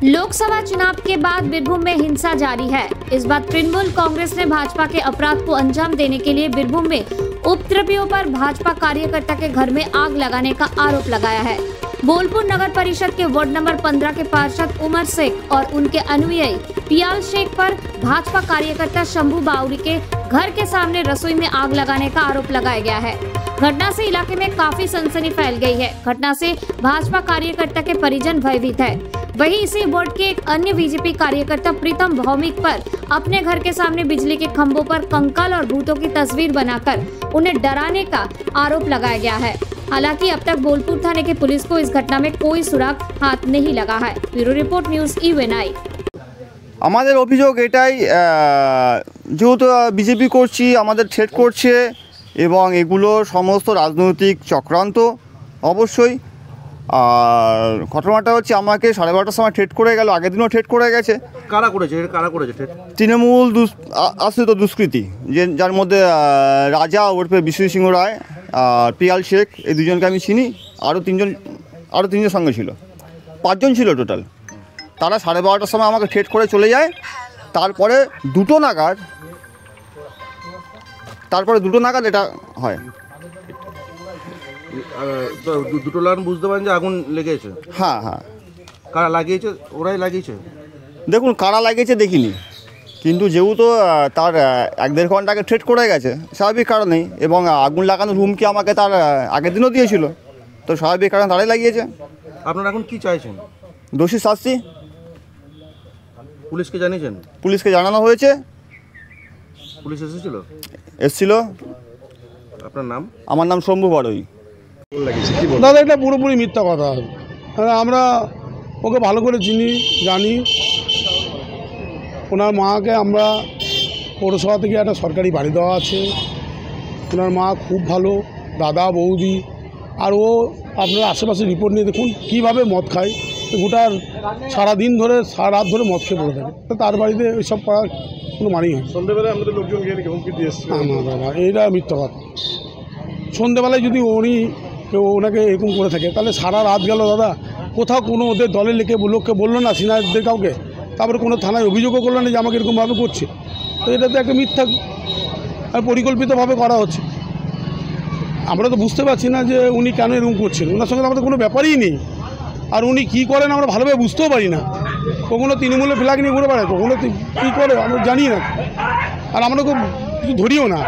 लोकसभा चुनाव के बाद बीरभूम में हिंसा जारी है। इस बार तृणमूल कांग्रेस ने भाजपा के अपराध को अंजाम देने के लिए बीरभूम में उपद्रवियों पर भाजपा कार्यकर्ता के घर में आग लगाने का आरोप लगाया है। बोलपुर नगर परिषद के वार्ड नंबर 15 के पार्षद उमर शेख और उनके अनुयायी पियाल शेख पर भाजपा कार्यकर्ता शंभू बाउरी के घर के सामने रसोई में आग लगाने का आरोप लगाया गया है। घटना से इलाके में काफी सनसनी फैल गई है। घटना से भाजपा कार्यकर्ता के परिजन भयभीत है। वहीं इसी वार्ड के एक अन्य बीजेपी कार्यकर्ता प्रीतम भौमिक पर अपने घर के सामने बिजली के खंभों पर कंकाल और भूतों की तस्वीर बनाकर उन्हें डराने का आरोप लगाया गया है। हालांकि अब तक बोलपुर थाने की पुलिस को इस घटना में कोई सुराग हाथ नहीं लगा है। ब्यूरो रिपोर्ट न्यूज इवेनाई। আমাদের অভিযোগ এটাই, যেহেতু বিজেপি করছি, আমাদের থ্রেট করছে এবং এগুলো সমস্ত রাজনৈতিক চক্রান্ত অবশ্যই। আর ঘটনাটা হচ্ছে আমাকে 12:30টার সময় থ্রেট করে গেল, আগের দিনও থ্রেট করে গেছে। কারা করেছে? এটা কারা করেছে থ্রেট? তৃণমূল আশ্রিত দুষ্কৃতী, যার মধ্যে রাজা ওরফে বিশ্বজিৎ সিংহ রায় আর পিয়াল শেখ, এই দুজনকে আমি চিনি। আরও তিনজন সঙ্গে ছিল, 5জন ছিল টোটাল। তারা 12:30টার সময় আমাকে থ্রেট করে চলে যায়। তারপরে দুটো নাগাদ এটা হয়। দুটো লাইন বুঝতে পারেন যে আগুন লেগেছে? হ্যাঁ। কারা লাগিয়েছে? ওরাই লাগিয়েছে। দেখুন, কারা লাগিয়েছে দেখিনি, কিন্তু যেহেতু তার 1-1.5 ঘন্টা আগে থ্রেট করে গেছে স্বাভাবিক কারণেই, এবং আগুন লাগানোর হুমকি আমাকে তার আগের দিনও দিয়েছিল, তো স্বাভাবিক কারণে তারাই লাগিয়েছে। আপনারা এখন কি চাইছেন? দোষী শাস্তি। পুলিশকে জানিয়েছেন? পুলিশকে জানানো হয়েছে। পুলিশ এসেছিল। আপনার নাম? আমার নাম শম্ভু বাড়ই। দাদা, এটা পুরোপুরি মিথ্যা কথা। আমরা ওকে ভালো করে জানি। ওনার মাকে আমরা পৌরসভা থেকে একটা সরকারি বাড়ি দেওয়া আছে। ওনার মা খুব ভালো, দাদা বৌদি। আর ও আপনার আশেপাশে রিপোর্ট নিয়ে দেখুন কীভাবে মদ খায়। গোটার সারাদিন ধরে সারা রাত ধরে মদ খেয়ে পড়ে থাকে। তো তার বাড়িতে ওইসব করার কোনো মানেই হয়। সন্ধ্যেবেলায় আমাদের লোকজন গিয়ে হুমকি দিয়ে এসছে। না দাদা, এইটা মিথ্যা কথা। সন্ধ্যেবেলায় যদি কেউ ওনাকে এরকম করে থাকে তাহলে সারা রাত গেল দাদা, কোথাও কোনো ওদের দলের লোককে বললো না, সিনিয়রদের কাউকে, তারপরে কোনো থানায় অভিযোগও করলো না যে আমাকে এরকমভাবে করছে। তো এটা তো একটা মিথ্যা আর পরিকল্পিতভাবে করা হচ্ছে। আমরা তো বুঝতে পারছি না যে উনি কেন এরকম করছেন। ওনার সঙ্গে আমাদের কোনো ব্যাপারই নেই। আর উনি কী করেন আমরা ভালোভাবে বুঝতেও পারি না। কখনো তৃণমূলের ফ্ল্যাগ নিয়ে ঘুরে বেড়ায়, কখনো কী করে আমরা জানি না। আর আমরা কিছু ধরিও না।